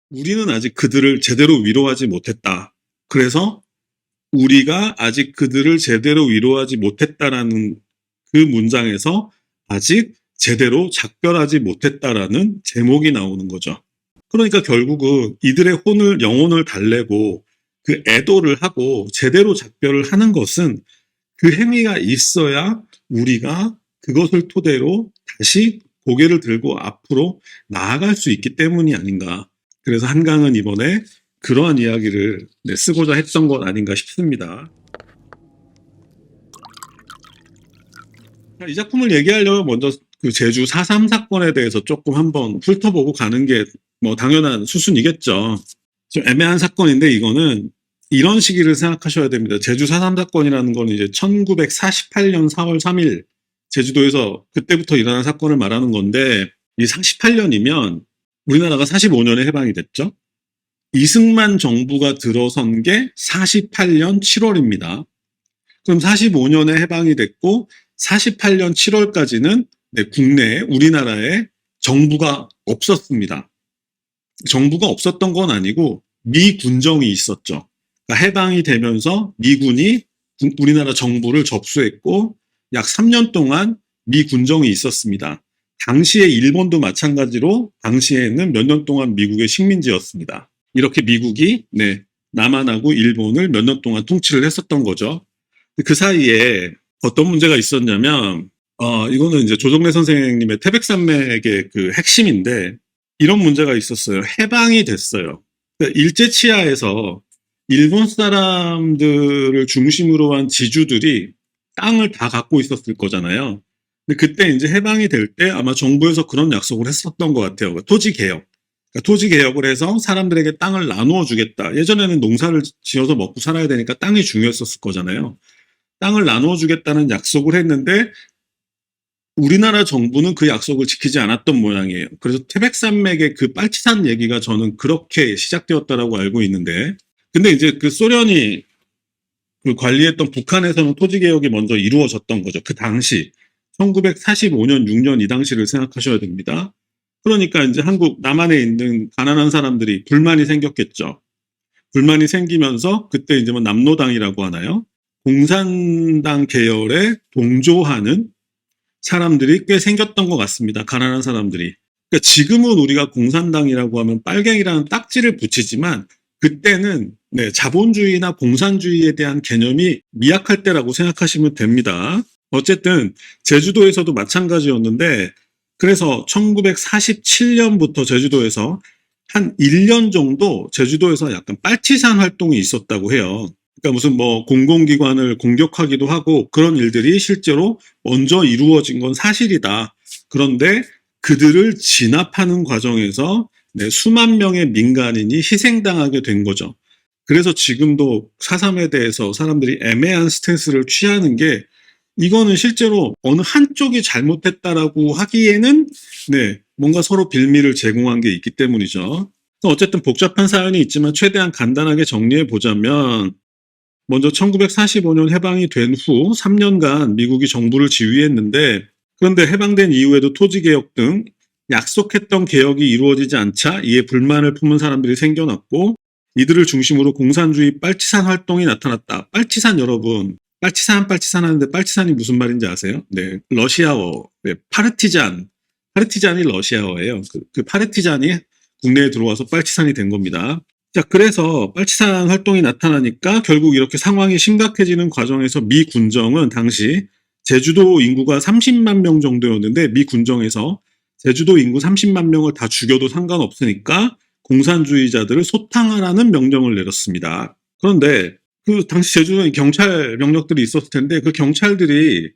우리는 아직 그들을 제대로 위로하지 못했다. 그래서 우리가 아직 그들을 제대로 위로하지 못했다라는 그 문장에서 아직 제대로 작별하지 못했다라는 제목이 나오는 거죠. 그러니까 결국은 이들의 영혼을 달래고 그 애도를 하고 제대로 작별을 하는 것은 그 행위가 있어야 우리가 그것을 토대로 다시 고개를 들고 앞으로 나아갈 수 있기 때문이 아닌가. 그래서 한강은 이번에 그러한 이야기를 쓰고자 했던 것 아닌가 싶습니다. 이 작품을 얘기하려면 먼저 그 제주 4.3 사건에 대해서 조금 한번 훑어보고 가는 게 뭐 당연한 수순이겠죠. 좀 애매한 사건인데 이거는 이런 시기를 생각하셔야 됩니다. 제주 4.3 사건이라는 건 이제 1948년 4월 3일 제주도에서 그때부터 일어난 사건을 말하는 건데, 이 48년이면 우리나라가 45년에 해방이 됐죠. 이승만 정부가 들어선 게 48년 7월입니다. 그럼 45년에 해방이 됐고 48년 7월까지는 국내에 우리나라에 정부가 없었습니다. 정부가 없었던 건 아니고 미군정이 있었죠. 그러니까 해방이 되면서 미군이 우리나라 정부를 접수했고 약 3년 동안 미군정이 있었습니다. 당시에 일본도 마찬가지로 당시에는 몇 년 동안 미국의 식민지였습니다. 이렇게 미국이 남한하고 일본을 몇 년 동안 통치를 했었던 거죠. 그 사이에 어떤 문제가 있었냐면 이거는 이제 조정래 선생님의 태백산맥의 그 핵심인데, 이런 문제가 있었어요. 해방이 됐어요. 그러니까 일제치하에서 일본 사람들을 중심으로 한 지주들이 땅을 다 갖고 있었을 거잖아요. 근데 그때 이제 해방이 될 때 아마 정부에서 그런 약속을 했었던 것 같아요. 토지 개혁. 그러니까 토지 개혁을 해서 사람들에게 땅을 나누어 주겠다. 예전에는 농사를 지어서 먹고 살아야 되니까 땅이 중요했었을 거잖아요. 땅을 나누어 주겠다는 약속을 했는데 우리나라 정부는 그 약속을 지키지 않았던 모양이에요. 그래서 태백산맥의 그 빨치산 얘기가 저는 그렇게 시작되었다라고 알고 있는데, 근데 이제 그 소련이 그 관리했던 북한에서는 토지 개혁이 먼저 이루어졌던 거죠. 그 당시 1945년 6년 이 당시를 생각하셔야 됩니다. 그러니까 이제 한국 남한에 있는 가난한 사람들이 불만이 생겼겠죠. 불만이 생기면서 그때 이제 뭐 남로당이라고 하나요? 공산당 계열에 동조하는 사람들이 꽤 생겼던 것 같습니다. 가난한 사람들이. 그러니까 지금은 우리가 공산당이라고 하면 빨갱이라는 딱지를 붙이지만 그때는 자본주의나 공산주의에 대한 개념이 미약할 때라고 생각하시면 됩니다. 어쨌든 제주도에서도 마찬가지였는데, 그래서 1947년부터 제주도에서 한 1년 정도 제주도에서 약간 빨치산 활동이 있었다고 해요. 그러니까 무슨 뭐 공공기관을 공격하기도 하고 그런 일들이 실제로 먼저 이루어진 건 사실이다. 그런데 그들을 진압하는 과정에서 수만 명의 민간인이 희생당하게 된 거죠. 그래서 지금도 4.3에 대해서 사람들이 애매한 스탠스를 취하는 게, 이거는 실제로 어느 한쪽이 잘못했다라고 하기에는 뭔가 서로 빌미를 제공한 게 있기 때문이죠. 어쨌든 복잡한 사연이 있지만 최대한 간단하게 정리해 보자면, 먼저 1945년 해방이 된 후 3년간 미국이 정부를 지휘했는데, 그런데 해방된 이후에도 토지개혁 등 약속했던 개혁이 이루어지지 않자 이에 불만을 품은 사람들이 생겨났고, 이들을 중심으로 공산주의 빨치산 활동이 나타났다. 빨치산 여러분, 빨치산 하는데 빨치산이 무슨 말인지 아세요? 러시아어, 파르티잔이 러시아어예요. 그 파르티잔이 국내에 들어와서 빨치산이 된 겁니다. 자, 그래서 빨치산 활동이 나타나니까 결국 이렇게 상황이 심각해지는 과정에서 미 군정은 당시 제주도 인구가 30만 명 정도였는데, 미 군정에서 제주도 인구 30만 명을 다 죽여도 상관없으니까 공산주의자들을 소탕하라는 명령을 내렸습니다. 그런데 그 당시 제주도에 경찰 병력들이 있었을 텐데, 그 경찰들이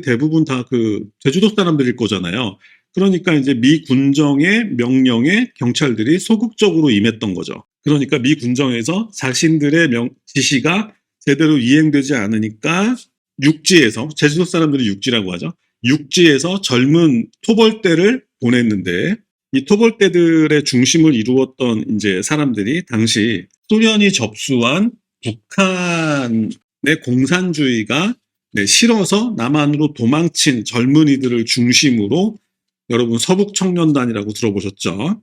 대부분 다 그 제주도 사람들일 거잖아요. 그러니까 이제 미 군정의 명령에 경찰들이 소극적으로 임했던 거죠. 그러니까 미 군정에서 자신들의 지시가 제대로 이행되지 않으니까 육지에서, 제주도 사람들이 육지라고 하죠. 육지에서 젊은 토벌대를 보냈는데, 이 토벌대들의 중심을 이루었던 이제 사람들이 당시 소련이 접수한 북한의 공산주의가 싫어서 남한으로 도망친 젊은이들을 중심으로, 여러분 서북청년단이라고 들어보셨죠?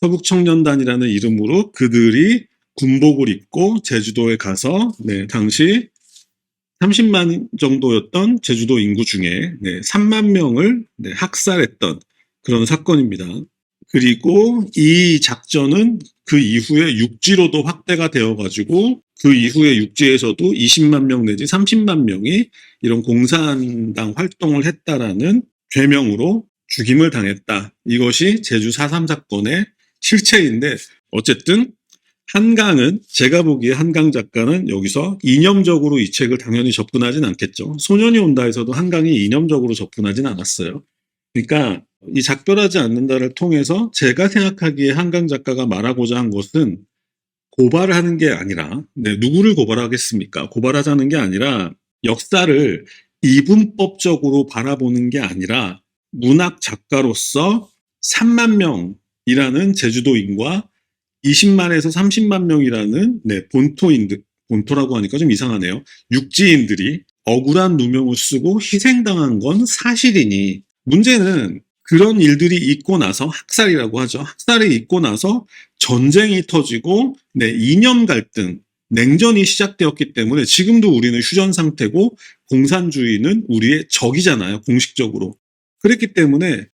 서북청년단이라는 이름으로 그들이 군복을 입고 제주도에 가서 당시 30만 정도였던 제주도 인구 중에 3만 명을 학살했던 그런 사건입니다. 그리고 이 작전은 그 이후에 육지로도 확대가 되어가지고 그 이후에 육지에서도 20만 명 내지 30만 명이 이런 공산당 활동을 했다라는 죄명으로 죽임을 당했다. 이것이 제주 4.3 사건의 실체인데 어쨌든 한강은 제가 보기에 한강 작가는 여기서 이념적으로 이 책을 당연히 접근하진 않겠죠. 소년이 온다에서도 한강이 이념적으로 접근하진 않았어요. 그러니까 이 작별하지 않는다를 통해서 제가 생각하기에 한강 작가가 말하고자 한 것은 고발을 하는 게 아니라 누구를 고발하겠습니까? 고발하자는 게 아니라 역사를 이분법적으로 바라보는 게 아니라 문학 작가로서 3만 명이라는 제주도인과 20만에서 30만 명이라는 본토인들, 본토라고 하니까 좀 이상하네요. 육지인들이 억울한 누명을 쓰고 희생당한 건 사실이니 문제는 그런 일들이 있고 나서 학살이라고 하죠. 학살이 있고 나서 전쟁이 터지고 이념 갈등, 냉전이 시작되었기 때문에 지금도 우리는 휴전 상태고 공산주의는 우리의 적이잖아요. 공식적으로. 그랬기 때문에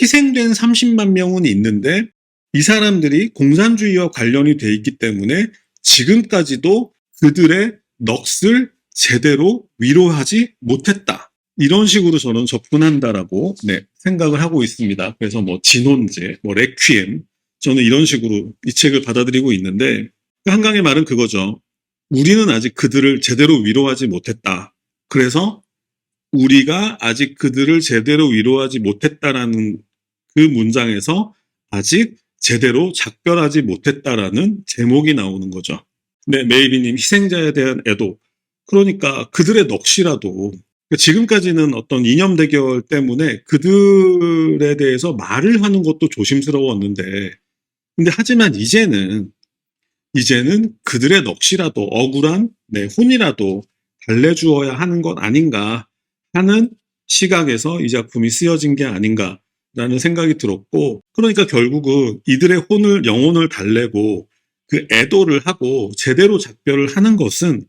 희생된 30만 명은 있는데 이 사람들이 공산주의와 관련이 돼 있기 때문에 지금까지도 그들의 넋을 제대로 위로하지 못했다. 이런 식으로 저는 접근한다라고 생각을 하고 있습니다. 그래서 뭐 진혼제, 뭐 레퀴엠, 저는 이런 식으로 이 책을 받아들이고 있는데 한강의 말은 그거죠. 우리는 아직 그들을 제대로 위로하지 못했다. 그래서 우리가 아직 그들을 제대로 위로하지 못했다라는 그 문장에서 아직 제대로 작별하지 못했다라는 제목이 나오는 거죠. 메이비님 희생자에 대한 애도. 그러니까 그들의 넋이라도 지금까지는 어떤 이념 대결 때문에 그들에 대해서 말을 하는 것도 조심스러웠는데 근데 하지만 이제는 그들의 넋이라도 억울한 혼이라도 달래주어야 하는 것 아닌가 하는 시각에서 이 작품이 쓰여진 게 아닌가라는 생각이 들었고 그러니까 결국은 이들의 영혼을 달래고 그 애도를 하고 제대로 작별을 하는 것은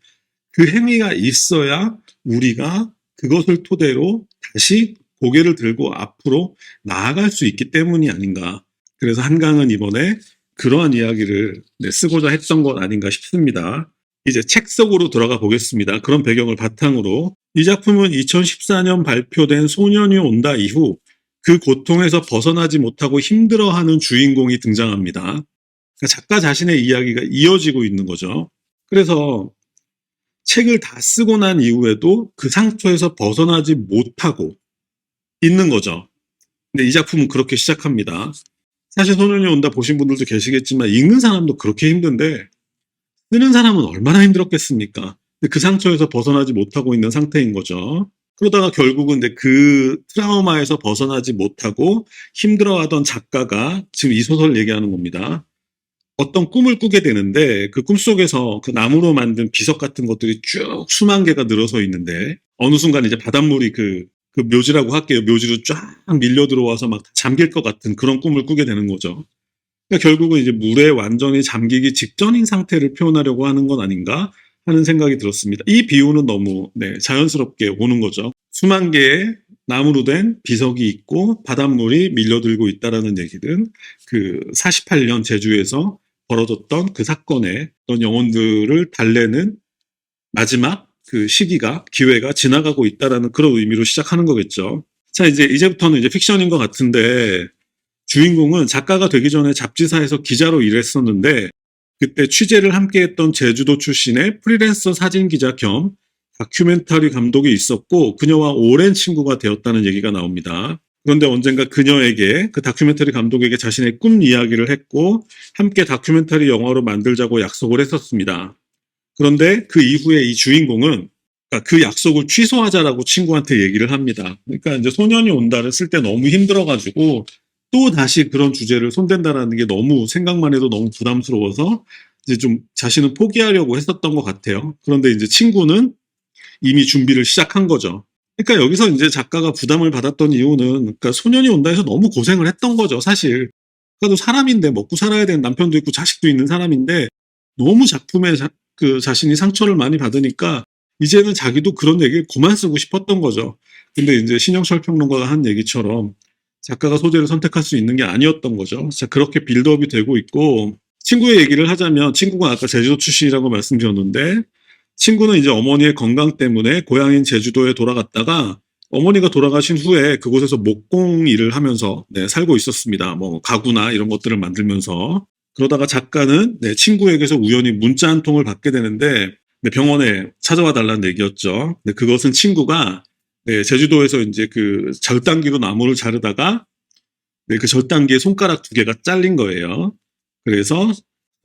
그 행위가 있어야 우리가 그것을 토대로 다시 고개를 들고 앞으로 나아갈 수 있기 때문이 아닌가. 그래서 한강은 이번에 그러한 이야기를 쓰고자 했던 것 아닌가 싶습니다. 이제 책 속으로 들어가 보겠습니다. 그런 배경을 바탕으로 이 작품은 2014년 발표된 소년이 온다 이후 그 고통에서 벗어나지 못하고 힘들어하는 주인공이 등장합니다. 그러니까 작가 자신의 이야기가 이어지고 있는 거죠. 그래서 책을 다 쓰고 난 이후에도 그 상처에서 벗어나지 못하고 있는 거죠. 근데 이 작품은 그렇게 시작합니다. 사실 소년이 온다 보신 분들도 계시겠지만 읽는 사람도 그렇게 힘든데 쓰는 사람은 얼마나 힘들었겠습니까? 근데 그 상처에서 벗어나지 못하고 있는 상태인 거죠. 그러다가 결국은 그 트라우마에서 벗어나지 못하고 힘들어하던 작가가 지금 이 소설을 얘기하는 겁니다. 어떤 꿈을 꾸게 되는데 그 꿈속에서 그 나무로 만든 비석 같은 것들이 쭉 수만 개가 늘어서 있는데 어느 순간 이제 바닷물이 그 묘지라고 할게요. 묘지로 쫙 밀려 들어와서 막 잠길 것 같은 그런 꿈을 꾸게 되는 거죠. 그러니까 결국은 이제 물에 완전히 잠기기 직전인 상태를 표현하려고 하는 건 아닌가 하는 생각이 들었습니다. 이 비유는 너무 자연스럽게 오는 거죠. 수만 개의 나무로 된 비석이 있고 바닷물이 밀려들고 있다라는 얘기는 그 48년 제주에서 벌어졌던 그 사건의 어떤 영혼들을 달래는 마지막 그 시기가 기회가 지나가고 있다라는 그런 의미로 시작하는 거겠죠. 자, 이제부터는 픽션인 것 같은데 주인공은 작가가 되기 전에 잡지사에서 기자로 일했었는데 그때 취재를 함께했던 제주도 출신의 프리랜서 사진 기자 겸 다큐멘터리 감독이 있었고 그녀와 오랜 친구가 되었다는 얘기가 나옵니다. 그런데 언젠가 그녀에게 그 다큐멘터리 감독에게 자신의 꿈 이야기를 했고 함께 다큐멘터리 영화로 만들자고 약속을 했었습니다. 그런데 그 이후에 이 주인공은 그 약속을 취소하자라고 친구한테 얘기를 합니다. 그러니까 이제 소년이 온다를 쓸 때 너무 힘들어가지고 또 다시 그런 주제를 손댄다라는 게 너무 생각만 해도 너무 부담스러워서 이제 좀 자신은 포기하려고 했었던 것 같아요. 그런데 이제 친구는 이미 준비를 시작한 거죠. 그러니까 여기서 이제 작가가 부담을 받았던 이유는 그러니까 소년이 온다에서 너무 고생을 했던 거죠, 사실. 작가도 사람인데 먹고 살아야 되는 남편도 있고 자식도 있는 사람인데 너무 작품에 그 자신이 상처를 많이 받으니까 이제는 자기도 그런 얘기를 그만 쓰고 싶었던 거죠. 근데 이제 신영철 평론가가 한 얘기처럼 작가가 소재를 선택할 수 있는 게 아니었던 거죠. 자, 그렇게 빌드업이 되고 있고 친구의 얘기를 하자면 친구가 아까 제주도 출신이라고 말씀드렸는데 친구는 이제 어머니의 건강 때문에 고향인 제주도에 돌아갔다가 어머니가 돌아가신 후에 그곳에서 목공 일을 하면서 살고 있었습니다. 뭐 가구나 이런 것들을 만들면서 그러다가 작가는 친구에게서 우연히 문자 한 통을 받게 되는데 병원에 찾아와 달라는 얘기였죠. 그것은 친구가 제주도에서 이제 그 절단기로 나무를 자르다가 그 절단기에 손가락 2개가 잘린 거예요. 그래서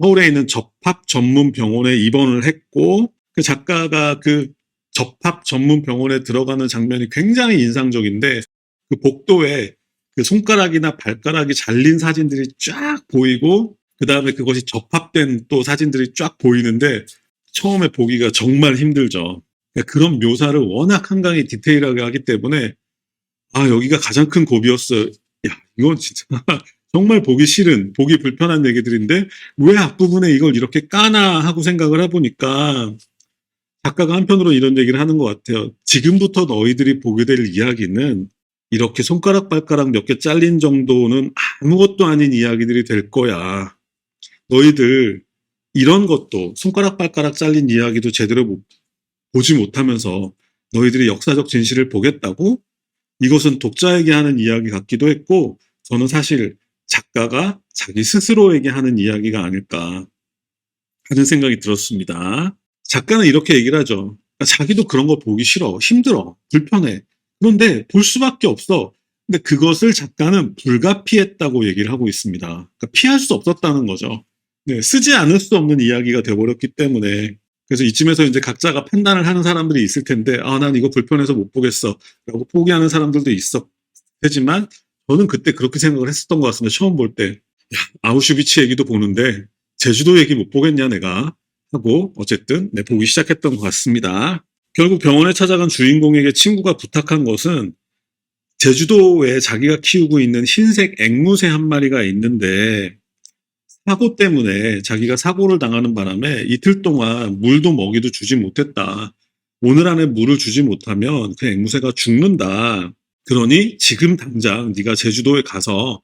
서울에 있는 접합 전문 병원에 입원을 했고 그 작가가 그 접합 전문 병원에 들어가는 장면이 굉장히 인상적인데 그 복도에 그 손가락이나 발가락이 잘린 사진들이 쫙 보이고 그 다음에 그것이 접합된 또 사진들이 쫙 보이는데 처음에 보기가 정말 힘들죠. 그러니까 그런 묘사를 워낙 한강이 디테일하게 하기 때문에 아 여기가 가장 큰 고비였어. 야 이건 진짜 정말 보기 싫은 보기 불편한 얘기들인데 왜 앞부분에 이걸 이렇게 까나 하고 생각을 해보니까 작가가 한편으로 이런 얘기를 하는 것 같아요. 지금부터 너희들이 보게 될 이야기는 이렇게 손가락 발가락 몇 개 잘린 정도는 아무것도 아닌 이야기들이 될 거야. 너희들 이런 것도 손가락 발가락 잘린 이야기도 제대로 보지 못하면서 너희들이 역사적 진실을 보겠다고? 이것은 독자에게 하는 이야기 같기도 했고 저는 사실 작가가 자기 스스로에게 하는 이야기가 아닐까 하는 생각이 들었습니다. 작가는 이렇게 얘기를 하죠. 자기도 그런 거 보기 싫어. 힘들어. 불편해. 그런데 볼 수밖에 없어. 근데 그것을 작가는 불가피했다고 얘기를 하고 있습니다. 그러니까 피할 수 없었다는 거죠. 쓰지 않을 수 없는 이야기가 되어버렸기 때문에 그래서 이쯤에서 이제 각자가 판단을 하는 사람들이 있을 텐데 난 이거 불편해서 못 보겠어 라고 포기하는 사람들도 있었지만 저는 그때 그렇게 생각을 했었던 것 같습니다. 처음 볼 때 아우슈비츠 얘기도 보는데 제주도 얘기 못 보겠냐 내가 하고 어쨌든 보기 시작했던 것 같습니다. 결국 병원에 찾아간 주인공에게 친구가 부탁한 것은 제주도에 자기가 키우고 있는 흰색 앵무새 한 마리가 있는데 사고 때문에 자기가 사고를 당하는 바람에 이틀 동안 물도 먹이도 주지 못했다. 오늘 안에 물을 주지 못하면 그 앵무새가 죽는다. 그러니 지금 당장 네가 제주도에 가서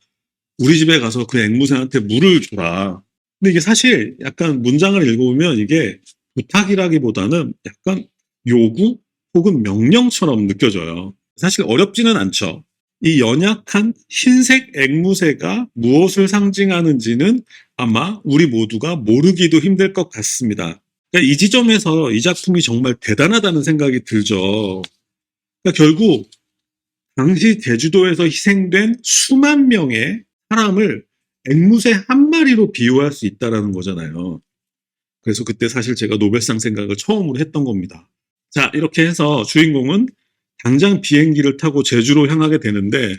우리 집에 가서 그 앵무새한테 물을 줘라. 근데 이게 사실 약간 문장을 읽어보면 이게 부탁이라기보다는 약간 요구 혹은 명령처럼 느껴져요. 사실 어렵지는 않죠. 이 연약한 흰색 앵무새가 무엇을 상징하는지는 아마 우리 모두가 모르기도 힘들 것 같습니다. 그러니까 이 지점에서 이 작품이 정말 대단하다는 생각이 들죠. 그러니까 결국 당시 제주도에서 희생된 수만 명의 사람을 앵무새 한 마리로 비유할 수 있다는 거잖아요. 그래서 그때 사실 제가 노벨상 생각을 처음으로 했던 겁니다. 자, 이렇게 해서 주인공은 당장 비행기를 타고 제주로 향하게 되는데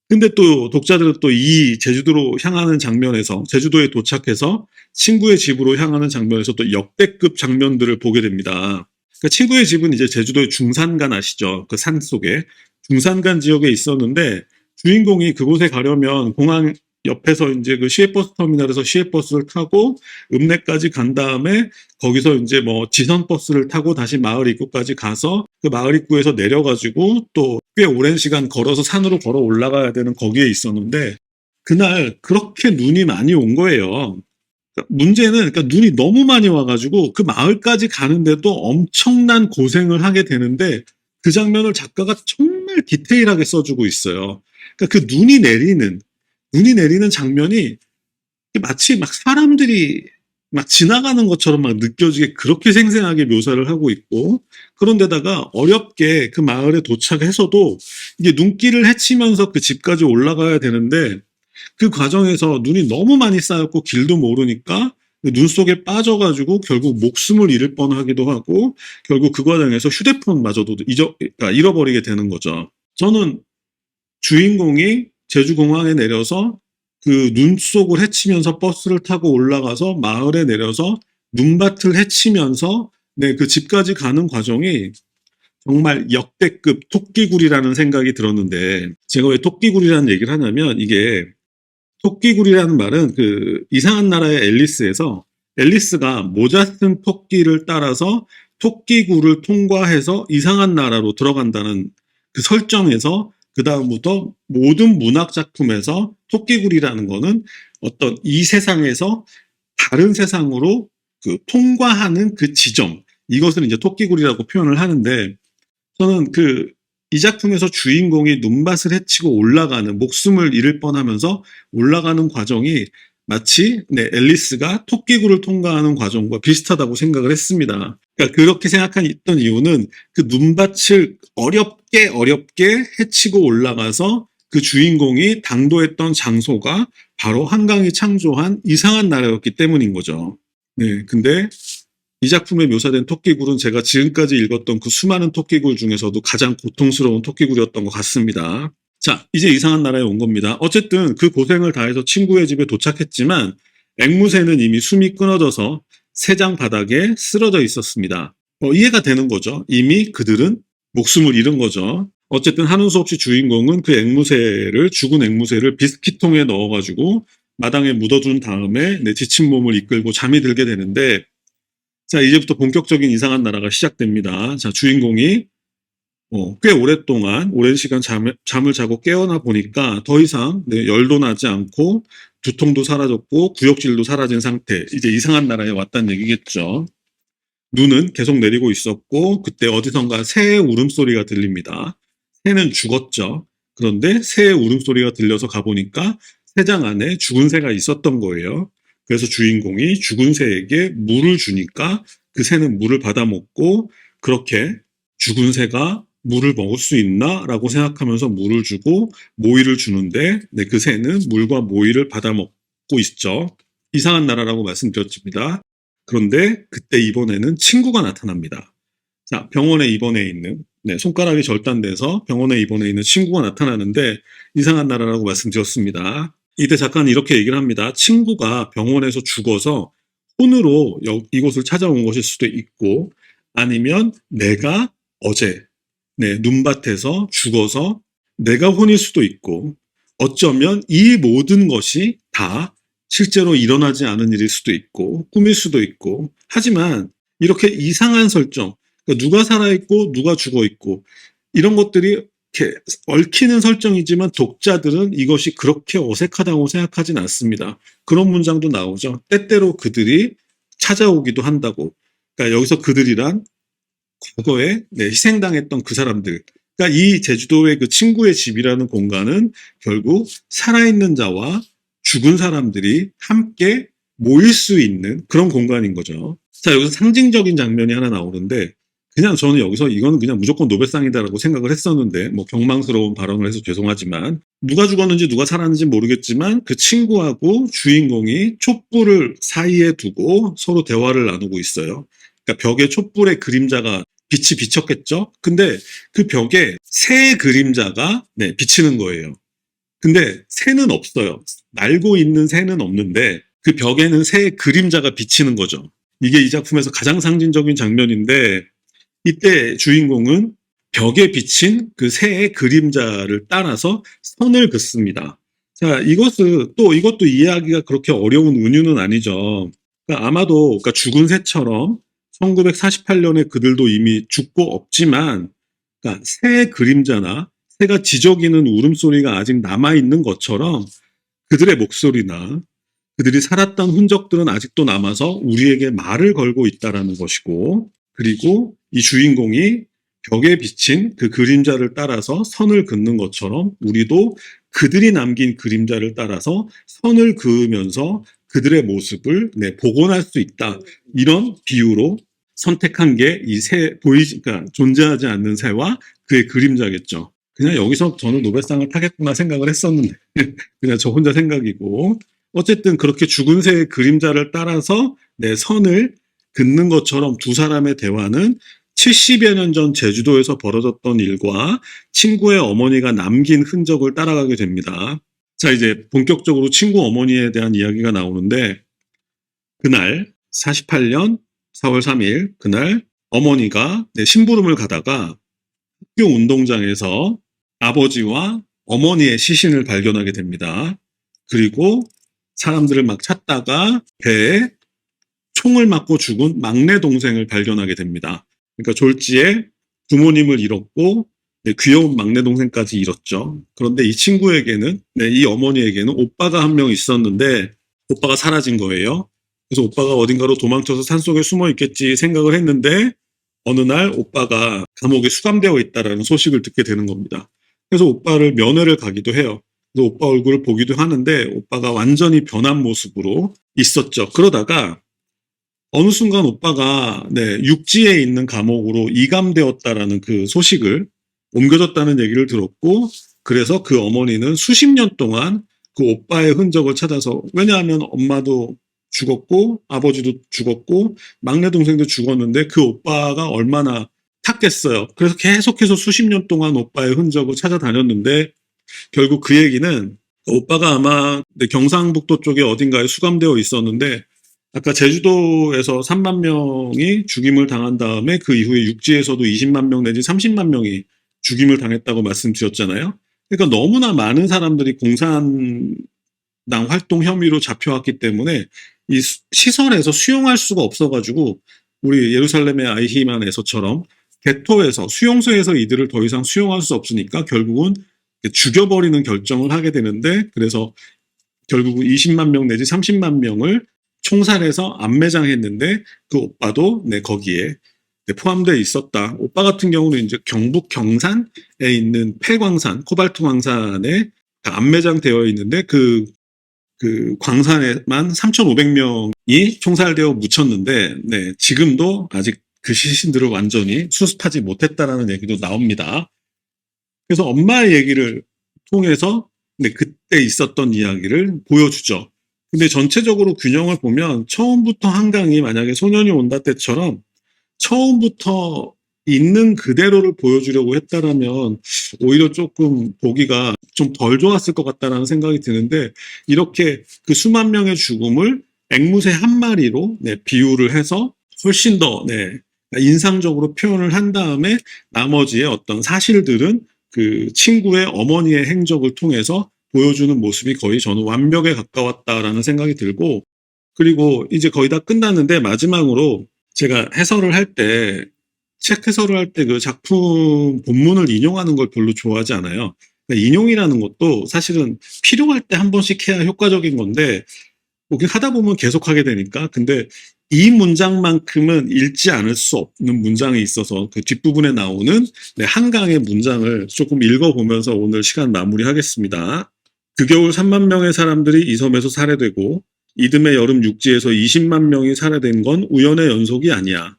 근데 또 독자들은 또 이 제주도로 향하는 장면에서 제주도에 도착해서 친구의 집으로 향하는 장면에서 또 역대급 장면들을 보게 됩니다. 그러니까 친구의 집은 이제 제주도의 중산간 아시죠? 그 산 속에 중산간 지역에 있었는데 주인공이 그곳에 가려면 공항 옆에서 이제 그 시외버스 터미널에서 시외버스를 타고 읍내까지 간 다음에 거기서 이제 뭐 지선버스를 타고 다시 마을 입구까지 가서 그 마을 입구에서 내려가지고 또 꽤 오랜 시간 걸어서 산으로 걸어 올라가야 되는 거기에 있었는데 그날 그렇게 눈이 많이 온 거예요. 그러니까 문제는 그러니까 눈이 너무 많이 와가지고 그 마을까지 가는데도 엄청난 고생을 하게 되는데 그 장면을 작가가 정말 디테일하게 써주고 있어요. 그러니까 그 눈이 내리는 장면이 마치 막 사람들이 막 지나가는 것처럼 막 느껴지게 그렇게 생생하게 묘사를 하고 있고 그런데다가 어렵게 그 마을에 도착해서도 이게 눈길을 헤치면서 그 집까지 올라가야 되는데 그 과정에서 눈이 너무 많이 쌓였고 길도 모르니까 눈 속에 빠져가지고 결국 목숨을 잃을 뻔하기도 하고 결국 그 과정에서 휴대폰마저도 그러니까 잃어버리게 되는 거죠. 저는 주인공이 제주공항에 내려서 그 눈 속을 헤치면서 버스를 타고 올라가서 마을에 내려서 눈밭을 헤치면서 그 집까지 가는 과정이 정말 역대급 토끼굴이라는 생각이 들었는데 제가 왜 토끼굴이라는 얘기를 하냐면 이게 토끼굴이라는 말은 그 이상한 나라의 앨리스에서 앨리스가 모자 쓴 토끼를 따라서 토끼굴을 통과해서 이상한 나라로 들어간다는 그 설정에서 그 다음부터 모든 문학 작품에서 토끼굴이라는 거는 어떤 이 세상에서 다른 세상으로 그 통과하는 그 지점, 이것을 이제 토끼굴이라고 표현을 하는데, 저는 이 작품에서 주인공이 눈밭을 헤치고 올라가는, 목숨을 잃을 뻔하면서 올라가는 과정이 마치 앨리스가 토끼굴을 통과하는 과정과 비슷하다고 생각을 했습니다. 그러니까 그렇게 생각했던 이유는 그 눈밭을 어렵게 헤치고 올라가서 그 주인공이 당도했던 장소가 바로 한강이 창조한 이상한 나라였기 때문인 거죠. 네, 근데 이 작품에 묘사된 토끼굴은 제가 지금까지 읽었던 그 수많은 토끼굴 중에서도 가장 고통스러운 토끼굴이었던 것 같습니다. 자, 이제 이상한 나라에 온 겁니다. 어쨌든 그 고생을 다해서 친구의 집에 도착했지만 앵무새는 이미 숨이 끊어져서 새장 바닥에 쓰러져 있었습니다. 이해가 되는 거죠. 이미 그들은 목숨을 잃은 거죠. 어쨌든 하는 수 없이 주인공은 그 죽은 앵무새를 비스킷통에 넣어가지고 마당에 묻어둔 다음에 지친 몸을 이끌고 잠이 들게 되는데, 자, 이제부터 본격적인 이상한 나라가 시작됩니다. 자, 주인공이 꽤 오랫동안 오랜 시간 잠을 자고 깨어나 보니까 더 이상 열도 나지 않고 두통도 사라졌고 구역질도 사라진 상태, 이제 이상한 나라에 왔다는 얘기겠죠. 눈은 계속 내리고 있었고 그때 어디선가 새의 울음소리가 들립니다. 새는 죽었죠. 그런데 새의 울음소리가 들려서 가보니까 새장 안에 죽은 새가 있었던 거예요. 그래서 주인공이 죽은 새에게 물을 주니까 그 새는 물을 받아먹고, 그렇게 죽은 새가 물을 먹을 수 있나? 라고 생각하면서 물을 주고 모이를 주는데, 그 새는 물과 모이를 받아먹고 있죠. 이상한 나라라고 말씀드렸습니다. 그런데 그때 이번에는 친구가 나타납니다. 자, 병원에 입원해 있는, 손가락이 절단돼서 병원에 입원해 있는 친구가 나타나는데 이상한 나라라고 말씀드렸습니다. 이때 작가는 이렇게 얘기를 합니다. 친구가 병원에서 죽어서 혼으로 이곳을 찾아온 것일 수도 있고, 아니면 내가 어제 눈밭에서 죽어서 내가 혼일 수도 있고, 어쩌면 이 모든 것이 다 실제로 일어나지 않은 일일 수도 있고 꿈일 수도 있고, 하지만 이렇게 이상한 설정, 그러니까 누가 살아있고 누가 죽어있고 이런 것들이 이렇게 얽히는 설정이지만 독자들은 이것이 그렇게 어색하다고 생각하진 않습니다. 그런 문장도 나오죠. 때때로 그들이 찾아오기도 한다고. 그러니까 여기서 그들이란 과거에 희생당했던 그 사람들. 그러니까 이 제주도의 그 친구의 집이라는 공간은 결국 살아있는 자와 죽은 사람들이 함께 모일 수 있는 그런 공간인 거죠. 자, 여기서 상징적인 장면이 하나 나오는데, 그냥 저는 여기서 이거는 그냥 무조건 노벨상이다라고 생각을 했었는데, 경망스러운 발언을 해서 죄송하지만, 누가 죽었는지 누가 살았는지 모르겠지만 그 친구하고 주인공이 촛불을 사이에 두고 서로 대화를 나누고 있어요. 그러니까 벽에 촛불의 그림자가 빛이 비쳤겠죠? 근데 그 벽에 새의 그림자가 비치는 거예요. 근데 새는 없어요. 날고 있는 새는 없는데 그 벽에는 새의 그림자가 비치는 거죠. 이게 이 작품에서 가장 상징적인 장면인데, 이때 주인공은 벽에 비친 그 새의 그림자를 따라서 선을 긋습니다. 자, 이것도 이해하기가 그렇게 어려운 은유는 아니죠. 그러니까 아마도 죽은 새처럼 1948년에 그들도 이미 죽고 없지만, 그러니까 새의 그림자나 새가 지저귀는 울음소리가 아직 남아있는 것처럼 그들의 목소리나 그들이 살았던 흔적들은 아직도 남아서 우리에게 말을 걸고 있다라는 것이고, 그리고 이 주인공이 벽에 비친 그 그림자를 따라서 선을 긋는 것처럼 우리도 그들이 남긴 그림자를 따라서 선을 그으면서 그들의 모습을 복원할 수 있다. 이런 비유로 선택한 게 이 그러니까 존재하지 않는 새와 그의 그림자겠죠. 그냥 여기서 저는 노벨상을 타겠구나 생각을 했었는데 그냥 저 혼자 생각이고, 어쨌든 그렇게 죽은 새의 그림자를 따라서 선을 긋는 것처럼 두 사람의 대화는 70여 년 전 제주도에서 벌어졌던 일과 친구의 어머니가 남긴 흔적을 따라가게 됩니다. 자, 이제 본격적으로 친구 어머니에 대한 이야기가 나오는데, 그날 48년 4월 3일 그날 어머니가 심부름을 가다가 학교 운동장에서 아버지와 어머니의 시신을 발견하게 됩니다. 그리고 사람들을 막 찾다가 배에 총을 맞고 죽은 막내 동생을 발견하게 됩니다. 그러니까 졸지에 부모님을 잃었고 귀여운 막내 동생까지 잃었죠. 그런데 이 친구에게는, 이 어머니에게는 오빠가 한 명 있었는데 오빠가 사라진 거예요. 그래서 오빠가 어딘가로 도망쳐서 산속에 숨어 있겠지 생각을 했는데 어느 날 오빠가 감옥에 수감되어 있다라는 소식을 듣게 되는 겁니다. 그래서 오빠를 면회를 가기도 해요. 그래서 오빠 얼굴을 보기도 하는데 오빠가 완전히 변한 모습으로 있었죠. 그러다가 어느 순간 오빠가 육지에 있는 감옥으로 이감되었다라는 그 소식을 옮겨졌다는 얘기를 들었고, 그래서 그 어머니는 수십 년 동안 그 오빠의 흔적을 찾아서, 왜냐하면 엄마도 죽었고 아버지도 죽었고 막내 동생도 죽었는데 그 오빠가 얼마나 탔겠어요. 그래서 계속해서 수십 년 동안 오빠의 흔적을 찾아다녔는데 결국 그 얘기는 오빠가 아마 경상북도 쪽에 어딘가에 수감되어 있었는데, 아까 제주도에서 3만 명이 죽임을 당한 다음에 그 이후에 육지에서도 20만 명 내지 30만 명이 죽임을 당했다고 말씀드렸잖아요. 그러니까 너무나 많은 사람들이 공산당 활동 혐의로 잡혀왔기 때문에 이 시설에서 수용할 수가 없어가지고 우리 예루살렘의 아이히만에서처럼 개토에서 수용소에서 이들을 더 이상 수용할 수 없으니까 결국은 죽여버리는 결정을 하게 되는데, 그래서 결국은 20만 명 내지 30만 명을 총살해서 안매장했는데 그 오빠도 거기에 포함되어 있었다. 오빠 같은 경우는 이제 경북 경산에 있는 폐광산, 코발트 광산에 안매장되어 있는데 그 광산에만 3,500명이 총살되어 묻혔는데, 지금도 아직 그 시신들을 완전히 수습하지 못했다라는 얘기도 나옵니다. 그래서 엄마의 얘기를 통해서 그때 있었던 이야기를 보여주죠. 근데 전체적으로 균형을 보면 처음부터 한강이 만약에 소년이 온다 때처럼 처음부터 있는 그대로를 보여주려고 했다라면 오히려 조금 보기가 좀 덜 좋았을 것 같다라는 생각이 드는데, 이렇게 그 수만 명의 죽음을 앵무새 한 마리로 비유를 해서 훨씬 더 인상적으로 표현을 한 다음에 나머지의 어떤 사실들은 그 친구의 어머니의 행적을 통해서 보여주는 모습이 거의 저는 완벽에 가까웠다라는 생각이 들고, 그리고 이제 거의 다 끝났는데 마지막으로 제가 해설을 할 때, 책 해설을 할 때 그 작품 본문을 인용하는 걸 별로 좋아하지 않아요. 그러니까 인용이라는 것도 사실은 필요할 때 한 번씩 해야 효과적인 건데 뭐 하다 보면 계속 하게 되니까. 근데 이 문장만큼은 읽지 않을 수 없는 문장이 있어서 그 뒷부분에 나오는 한강의 문장을 조금 읽어보면서 오늘 시간 마무리하겠습니다. 그 겨울 3만 명의 사람들이 이 섬에서 살해되고 이듬해 여름 육지에서 20만 명이 살해된 건 우연의 연속이 아니야.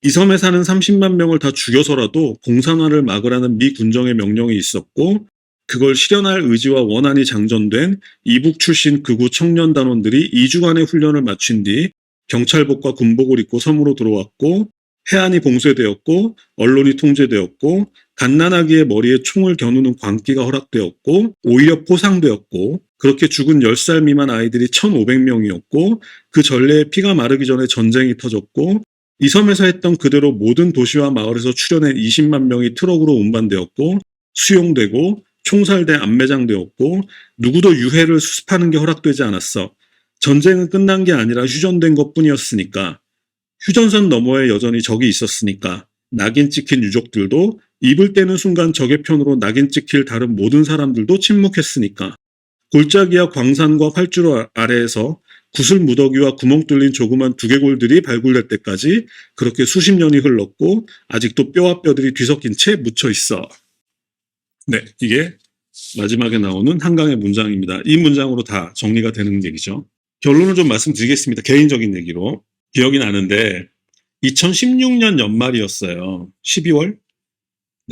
이 섬에 사는 30만 명을 다 죽여서라도 공산화를 막으라는 미 군정의 명령이 있었고, 그걸 실현할 의지와 원한이 장전된 이북 출신 극우 청년 단원들이 2주간의 훈련을 마친 뒤 경찰복과 군복을 입고 섬으로 들어왔고, 해안이 봉쇄되었고 언론이 통제되었고 갓난아기의 머리에 총을 겨누는 광기가 허락되었고 오히려 포상되었고, 그렇게 죽은 10살 미만 아이들이 1,500명이었고 그 전례에 피가 마르기 전에 전쟁이 터졌고, 이 섬에서 했던 그대로 모든 도시와 마을에서 출현한 20만 명이 트럭으로 운반되었고 수용되고 총살돼 안매장되었고 누구도 유해를 수습하는 게 허락되지 않았어. 전쟁은 끝난 게 아니라 휴전된 것뿐이었으니까. 휴전선 너머에 여전히 적이 있었으니까. 낙인 찍힌 유족들도 입을 떼는 순간 적의 편으로 낙인 찍힐 다른 모든 사람들도 침묵했으니까. 골짜기와 광산과 활주로 아래에서 구슬 무더기와 구멍 뚫린 조그만 두개골들이 발굴될 때까지 그렇게 수십 년이 흘렀고 아직도 뼈와 뼈들이 뒤섞인 채 묻혀 있어. 이게 마지막에 나오는 한강의 문장입니다. 이 문장으로 다 정리가 되는 얘기죠. 결론을 좀 말씀드리겠습니다. 개인적인 얘기로. 기억이 나는데 2016년 연말이었어요. 12월.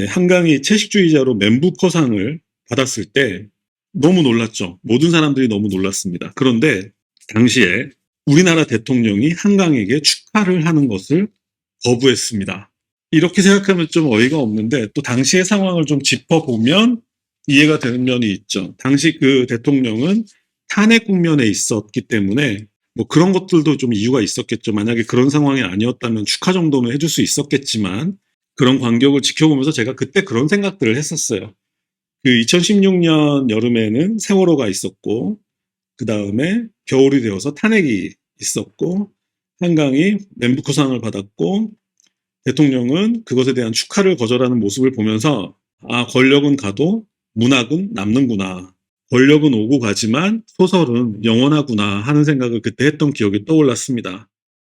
한강이 채식주의자로 맨부커상을 받았을 때 너무 놀랐죠. 모든 사람들이 너무 놀랐습니다. 그런데 당시에 우리나라 대통령이 한강에게 축하를 하는 것을 거부했습니다. 이렇게 생각하면 좀 어이가 없는데 또 당시의 상황을 좀 짚어보면 이해가 되는 면이 있죠. 당시 그 대통령은 탄핵 국면에 있었기 때문에 뭐 그런 것들도 좀 이유가 있었겠죠. 만약에 그런 상황이 아니었다면 축하 정도는 해줄 수 있었겠지만, 그런 광경을 지켜보면서 제가 그때 그런 생각들을 했었어요. 그 2016년 여름에는 세월호가 있었고 그 다음에 겨울이 되어서 탄핵이 있었고 한강이 멘부크상을 받았고 대통령은 그것에 대한 축하를 거절하는 모습을 보면서 아, 권력은 가도 문학은 남는구나. 권력은 오고 가지만 소설은 영원하구나 하는 생각을 그때 했던 기억이 떠올랐습니다.